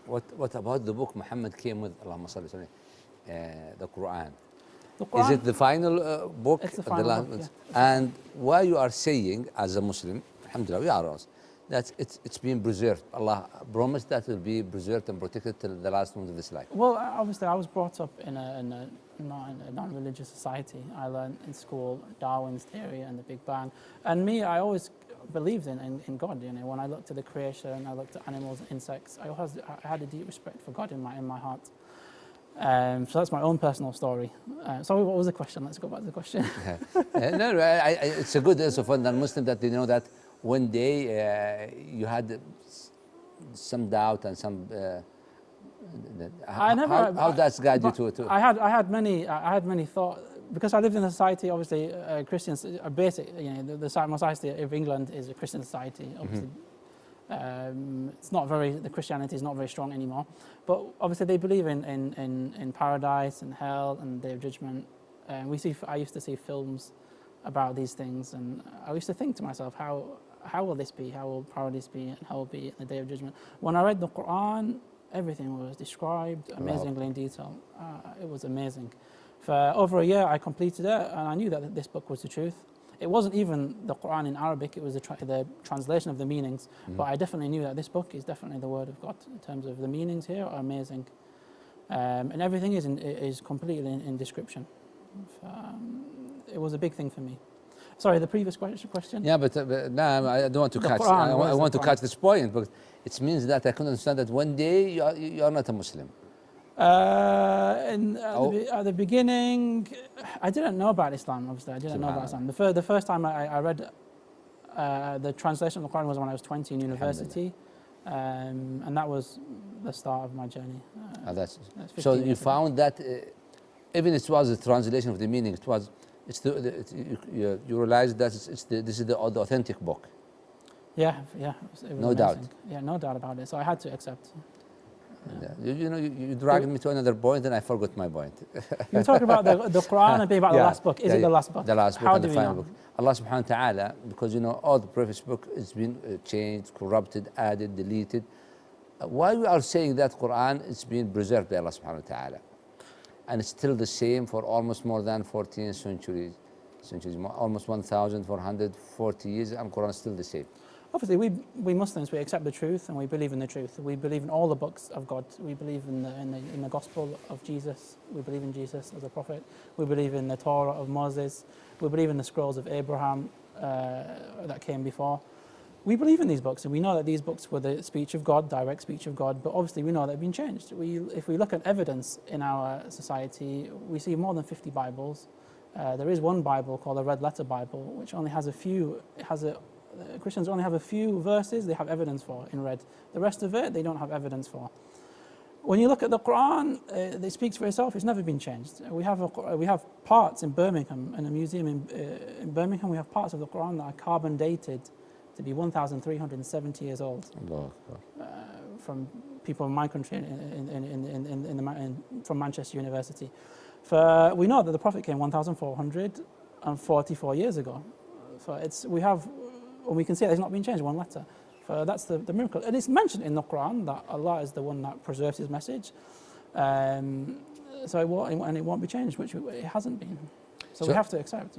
What about the book Muhammad came with, Allahumma salli wa sallim, the Quran? The Quran? Is it the final book? It's the final book, yeah. And why you are saying, as a Muslim, alhamdulillah, we are us, that it's been preserved. Allah promised that it will be preserved and protected till the last moment of this life. Well, obviously, I was brought up in a non-religious society. I learned in school Darwin's theory and the Big Bang. And me, I always believed in God. You know, when I looked at the creation, I looked at animals and insects. I had a deep respect for God in my heart. So that's my own personal story. Sorry, what was the question? Let's go back to the question. No, it's a good answer for the Muslim that they know that one day you had some doubt and some. How that's guided you to? I had many thoughts because I lived in a society. Obviously, Christians are basic. You know, the society of England is a Christian society. Obviously, it's not very. The Christianity is not very strong anymore. But obviously, they believe in paradise and hell and the Day of Judgment. I used to see films about these things, and I used to think to myself, how will this be? How will paradise be? And how will be in the Day of Judgment? When I read the Quran, everything was described amazingly in detail. It was amazing. For over a year, I completed it, and I knew that this book was the truth. It wasn't even the Quran in Arabic, it was the translation of the meanings. But I definitely knew that this book is definitely the word of God in terms of the meanings here are amazing. And everything is completely in description. It was a big thing for me. Sorry, the previous question? Yeah, but no, I don't want to catch. I want to catch this point, but it means that I can understand that one day you are not a Muslim. At the beginning, I didn't know about Islam, obviously. I didn't know about Islam. The first time I read the translation of the Quran was when I was 20 in university. And that was the start of my journey. So you found that even it was a translation of the meaning, you realized that this is the authentic book. Yeah, it was no amazing. doubt. Yeah, no doubt about it. So I had to accept. Yeah. You dragged me to another point, and I forgot my point. You talk about the Quran and being about the last book. Is it the last book? The last book How and do the we final know? book. Allah subhanahu wa ta'ala, because all the previous book has been changed, corrupted, added, deleted. Why we are saying that Quran is being preserved by Allah subhanahu wa ta'ala? And it's still the same for almost more than 14 centuries, almost 1,440 years, and Quran is still the same. Obviously, we Muslims, we accept the truth and we believe in the truth. We believe in all the books of God. We believe in the gospel of Jesus. We believe in Jesus as a prophet. We believe in the Torah of Moses. We believe in the scrolls of Abraham that came before. We believe in these books, and we know that these books were the speech of God, direct speech of God, but obviously we know they've been changed. If we look at evidence in our society, we see more than 50 Bibles. There is one Bible called the Red Letter Bible, which only has Christians only have a few verses they have evidence for in red. The rest of it, they don't have evidence for. When you look at the Quran, it speaks for itself. It's never been changed. We have parts in Birmingham, in a museum in Birmingham, we have parts of the Quran that are carbon dated to be 1,370 years old. From people in my country, from Manchester University. We know that the Prophet came 1,444 years ago. We can see it's not been changed one letter. That's the miracle. And it's mentioned in the Quran that Allah is the one that preserves His message. It won't be changed, which it hasn't been. So we have to accept.